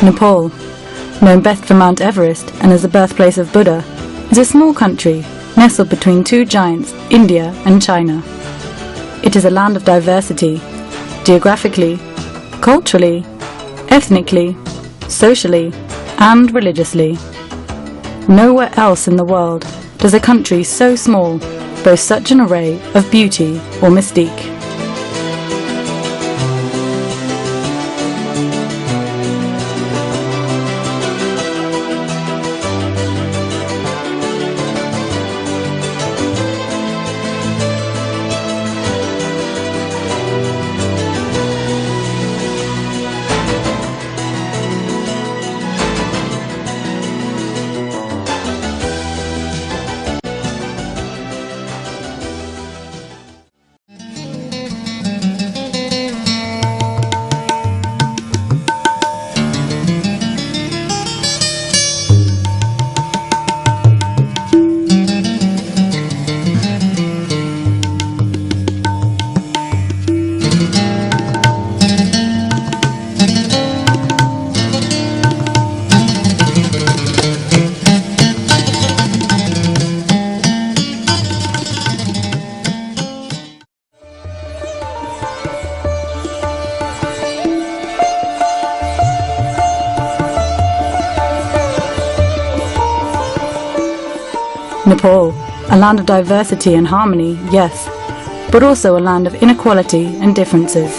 Nepal, known best for Mount Everest and as the birthplace of Buddha, is a small country nestled between two giants, India and China. It is a land of diversity, geographically, culturally, ethnically, socially, and religiously. Nowhere else in the world does a country so small boast such an array of beauty or mystique. Nepal, a land of diversity and harmony, yes, but also a land of inequality and differences.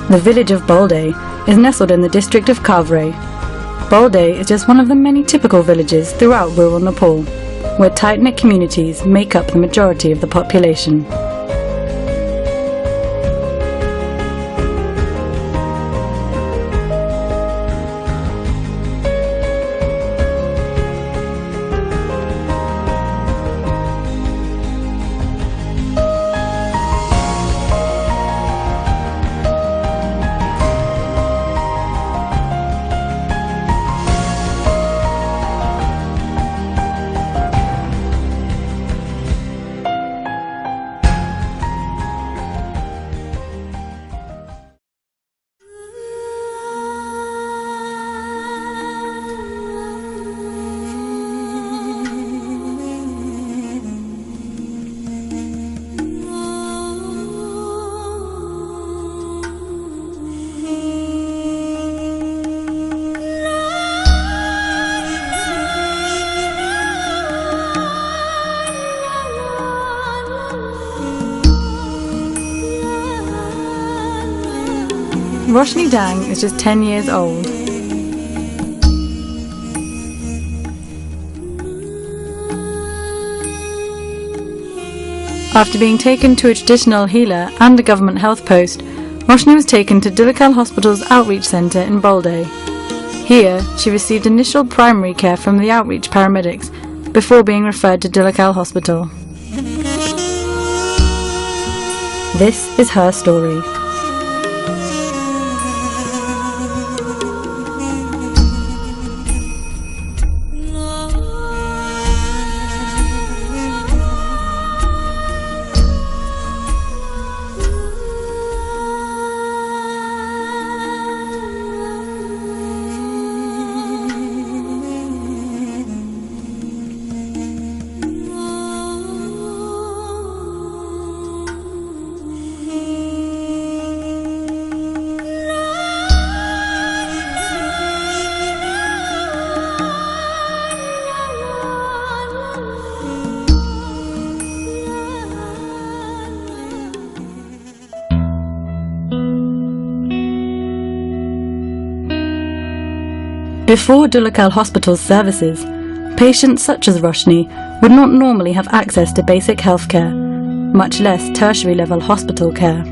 The village of Balde is nestled in the district of Kavre. Balde is just one of the many typical villages throughout rural Nepal, where tight-knit communities make up the majority of the population. Roshni Dang is just 10 years old. After being taken to a traditional healer and a government health post, Roshni was taken to Dhulikhel Hospital's outreach centre in Balde. Here, she received initial primary care from the outreach paramedics before being referred to Dhulikhel Hospital. This is her story. Before Dhulikhel Hospital's services, patients such as Roshni would not normally have access to basic healthcare, much less tertiary-level hospital care.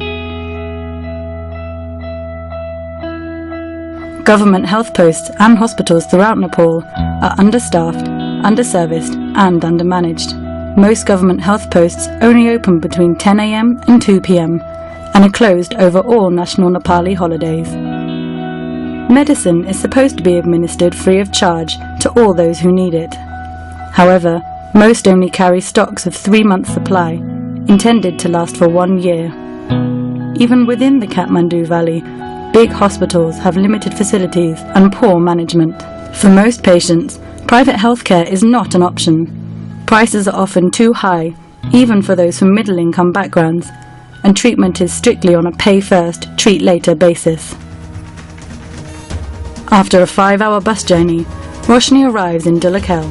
Government health posts and hospitals throughout Nepal are understaffed, underserviced and undermanaged. Most government health posts only open between 10 a.m. and 2 p.m. and are closed over all national Nepali holidays. Medicine is supposed to be administered free of charge to all those who need it. However, most only carry stocks of 3 months' supply, intended to last for 1 year. Even within the Kathmandu Valley, big hospitals have limited facilities and poor management. For most patients, private healthcare is not an option. Prices are often too high, even for those from middle-income backgrounds, and treatment is strictly on a pay-first, treat-later basis. After a 5-hour bus journey, Roshni arrives in Dhulikhel.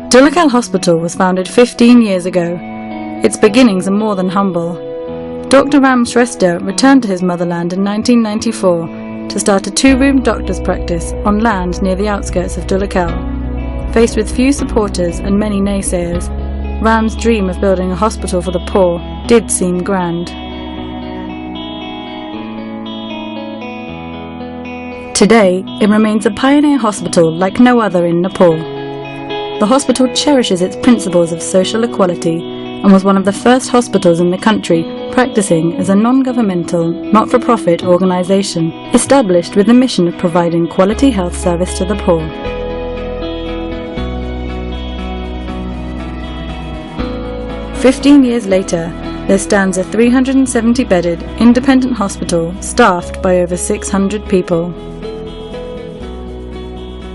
Dhulikhel Hospital was founded 15 years ago. Its beginnings are more than humble. Dr. Ram Shrestha returned to his motherland in 1994 to start a 2-room doctor's practice on land near the outskirts of Dhulikhel. Faced with few supporters and many naysayers, Ram's dream of building a hospital for the poor did seem grand. Today, it remains a pioneer hospital like no other in Nepal. The hospital cherishes its principles of social equality and was one of the first hospitals in the country practicing as a non-governmental, not-for-profit organisation established with the mission of providing quality health service to the poor. "15 years later, there stands a 370-bedded independent hospital staffed by over 600 people.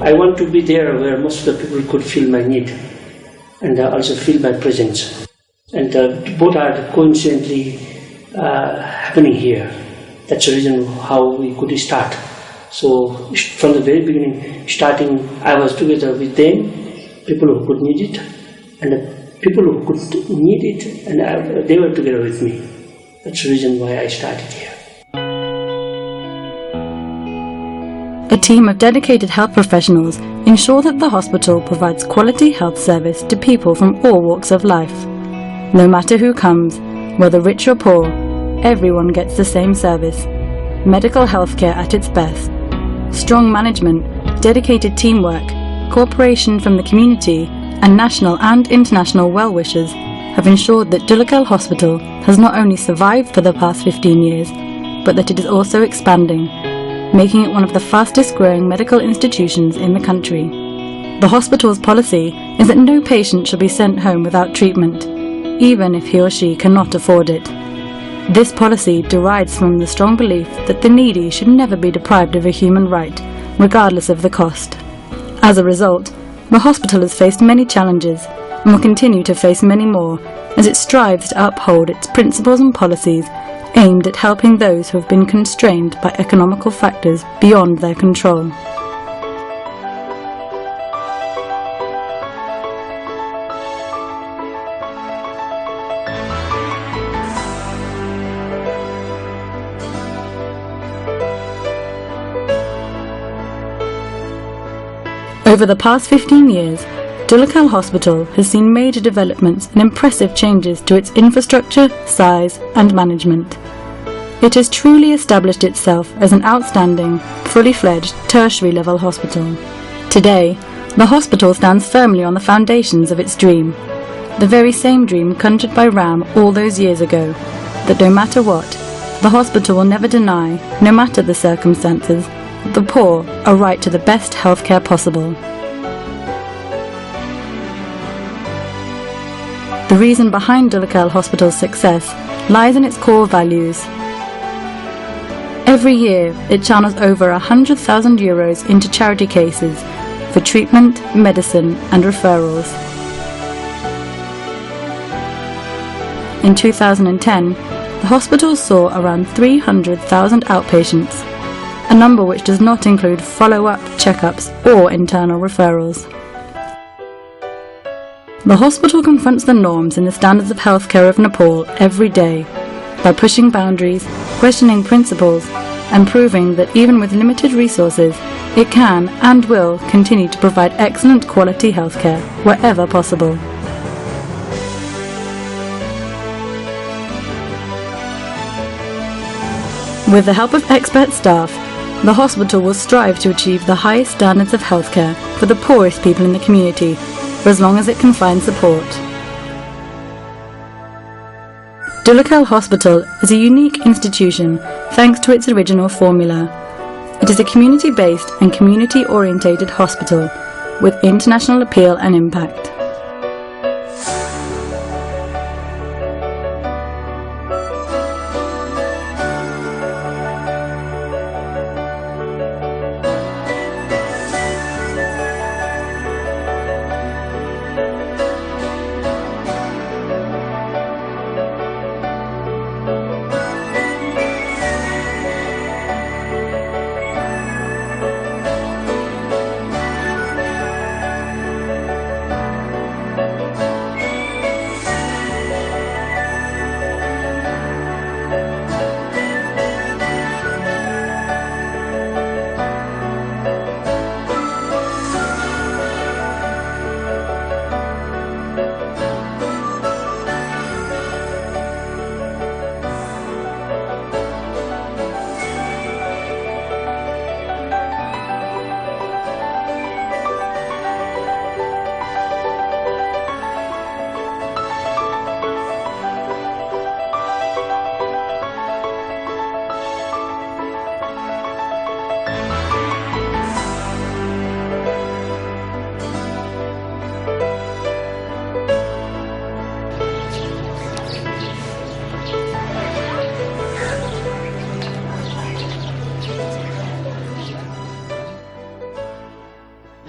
I want to be there where most of the people could feel my need and also feel my presence. And both are coincidentally happening here. That's the reason how we could start. So from the very beginning, starting, I was together with them, people who could need it, and the people who could need it, and they were together with me. That's the reason why I started here. A team of dedicated health professionals ensure that the hospital provides quality health service to people from all walks of life. No matter who comes, whether rich or poor, everyone gets the same service. Medical healthcare at its best. Strong management, dedicated teamwork, cooperation from the community, and national and international well-wishers have ensured that Dhulikhel Hospital has not only survived for the past 15 years, but that it is also expanding, making it one of the fastest growing medical institutions in the country. The hospital's policy is that no patient shall be sent home without treatment, even if he or she cannot afford it. This policy derives from the strong belief that the needy should never be deprived of a human right, regardless of the cost. As a result, the hospital has faced many challenges and will continue to face many more as it strives to uphold its principles and policies aimed at helping those who have been constrained by economical factors beyond their control. Over the past 15 years, Dhulikhel Hospital has seen major developments and impressive changes to its infrastructure, size and management. It has truly established itself as an outstanding, fully fledged tertiary level hospital. Today, the hospital stands firmly on the foundations of its dream, the very same dream conjured by Ram all those years ago, that no matter what, the hospital will never deny, no matter the circumstances, that the poor are right to the best healthcare possible. The reason behind Dhulikhel Hospital's success lies in its core values. Every year, it channels over €100,000 into charity cases for treatment, medicine and referrals. In 2010, the hospital saw around 300,000 outpatients, a number which does not include follow-up checkups or internal referrals. The hospital confronts the norms in the standards of healthcare of Nepal every day by pushing boundaries, questioning principles, and proving that even with limited resources, it can and will continue to provide excellent quality healthcare wherever possible. With the help of expert staff, the hospital will strive to achieve the highest standards of healthcare for the poorest people in the community, for as long as it can find support. Dhulikhel Hospital is a unique institution thanks to its original formula. It is a community-based and community-orientated hospital with international appeal and impact.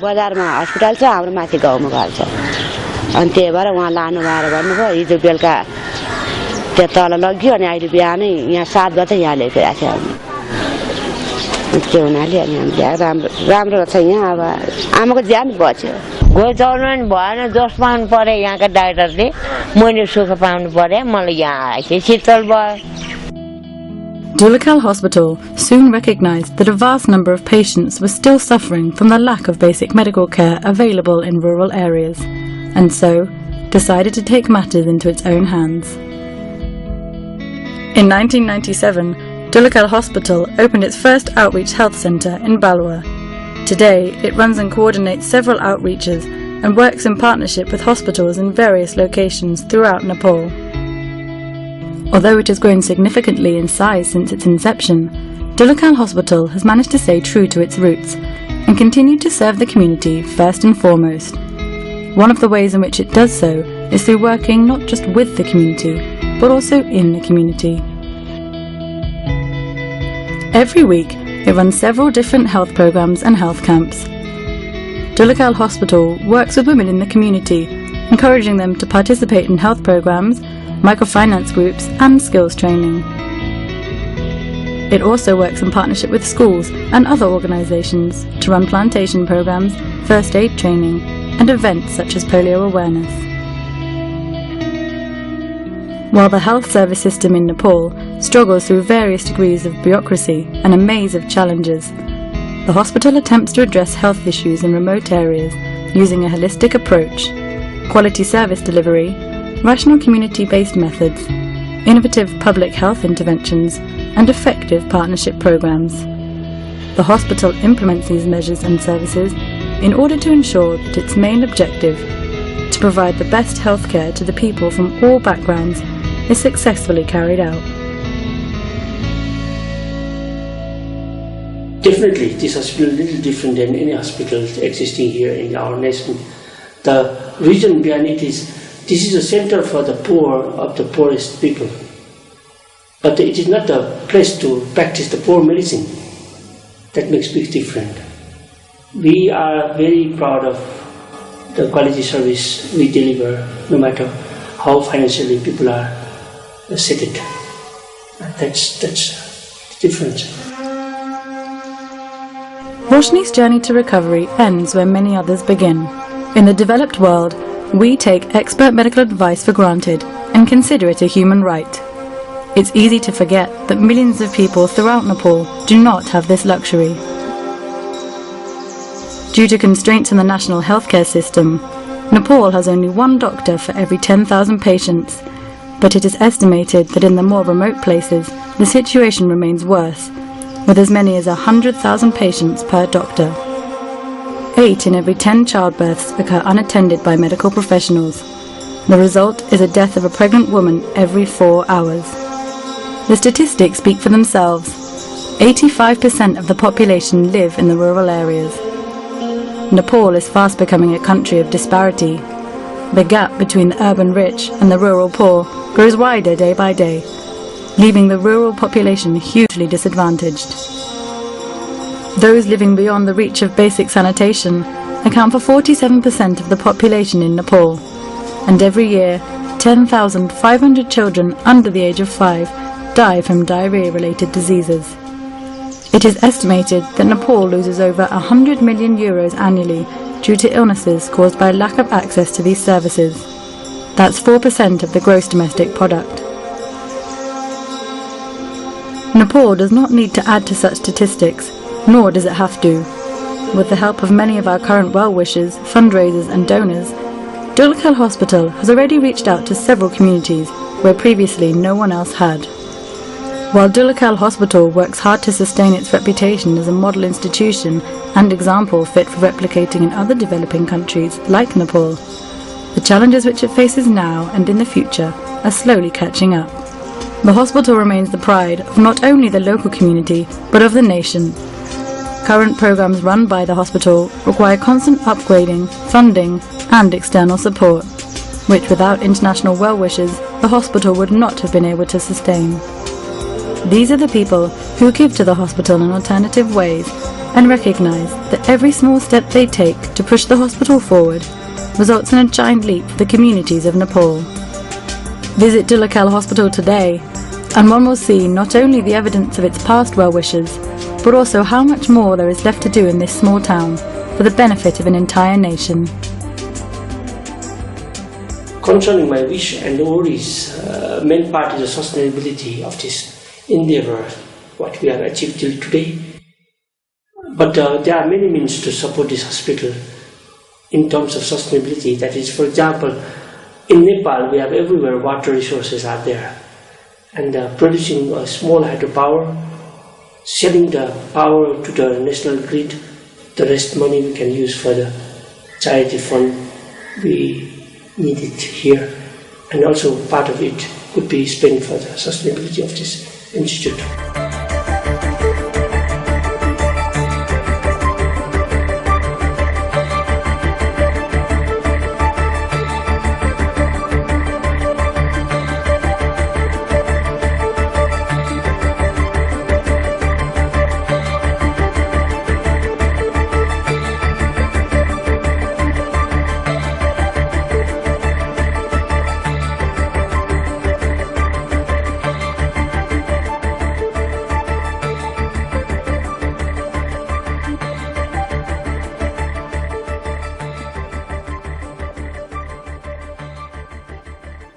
बजारमा hospital छ हाम्रो माथि गाउँमा घर छ अनि त्यही भएर उहाँ लानु भएर भन्नुभयो हिजो बेलुका त्यो तल लग्यो अनि अहिले बिहानै यहाँ 7 बजे यहाँ ल्याइदिएको छ त्यो हुनाले अनि हामी राम्रो छ यहाँ अब आमाको ज्यान बच्यो गोचाउनु नि भएन जोस पाउनु पर्यो यहाँका डाक्टरले मैले सुख पाउनु पर्यो मलाई यहाँ आएपछि शीतल भयो Dhulikhel Hospital soon recognised that a vast number of patients were still suffering from the lack of basic medical care available in rural areas, and so decided to take matters into its own hands. In 1997, Dhulikhel Hospital opened its first outreach health centre in Balwa. Today, it runs and coordinates several outreaches and works in partnership with hospitals in various locations throughout Nepal. Although it has grown significantly in size since its inception, Dhulikhel Hospital has managed to stay true to its roots and continue to serve the community first and foremost. One of the ways in which it does so is through working not just with the community, but also in the community. Every week, it runs several different health programs and health camps. Dhulikhel Hospital works with women in the community, encouraging them to participate in health programs, microfinance groups and skills training. It also works in partnership with schools and other organisations to run plantation programs, first aid training and events such as polio awareness. While the health service system in Nepal struggles through various degrees of bureaucracy and a maze of challenges, The hospital attempts to address health issues in remote areas using a holistic approach, quality service delivery, rational community-based methods, innovative public health interventions, and effective partnership programs. The hospital implements these measures and services in order to ensure that its main objective, to provide the best healthcare to the people from all backgrounds, is successfully carried out. Definitely, this hospital is a little different than any hospital existing here in our nation. The reason behind it is this is a center for the poor of the poorest people. But it is not a place to practice the poor medicine. That makes big difference. We are very proud of the quality service we deliver, no matter how financially people are seated. That's the difference. Roshni's journey to recovery ends where many others begin. In the developed world, we take expert medical advice for granted and consider it a human right. It's easy to forget that millions of people throughout Nepal do not have this luxury. Due to constraints in the national healthcare system, Nepal has only one doctor for every 10,000 patients, but it is estimated that in the more remote places, the situation remains worse, with as many as 100,000 patients per doctor. 8 in every 10 childbirths occur unattended by medical professionals. The result is a death of a pregnant woman every 4 hours. The statistics speak for themselves. 85% of the population live in the rural areas. Nepal is fast becoming a country of disparity. The gap between the urban rich and the rural poor grows wider day by day, leaving the rural population hugely disadvantaged. Those living beyond the reach of basic sanitation account for 47% of the population in Nepal, and every year 10,500 children under the age of 5 die from diarrhea-related diseases. It is estimated that Nepal loses over €100 million annually due to illnesses caused by lack of access to these services. That's 4% of the gross domestic product. Nepal does not need to add to such statistics, nor does it have to. With the help of many of our current well-wishers, fundraisers and donors, Dhulikhel Hospital has already reached out to several communities where previously no one else had. While Dhulikhel Hospital works hard to sustain its reputation as a model institution and example fit for replicating in other developing countries like Nepal, the challenges which it faces now and in the future are slowly catching up. The hospital remains the pride of not only the local community, but of the nation. Current programs run by the hospital require constant upgrading, funding, and external support, which without international well-wishers, the hospital would not have been able to sustain. These are the people who give to the hospital in alternative ways and recognize that every small step they take to push the hospital forward results in a giant leap for the communities of Nepal. Visit Dhulikhel Hospital today, and one will see not only the evidence of its past well-wishers, but also how much more there is left to do in this small town for the benefit of an entire nation. Concerning my wish and worries, main part is the sustainability of this endeavor, what we have achieved till today. But there are many means to support this hospital in terms of sustainability. That is, for example, in Nepal, we have everywhere water resources are there. And producing a small hydropower, selling the power to the national grid, the rest money we can use for the charity fund we need it here. And also part of it could be spent for the sustainability of this institute.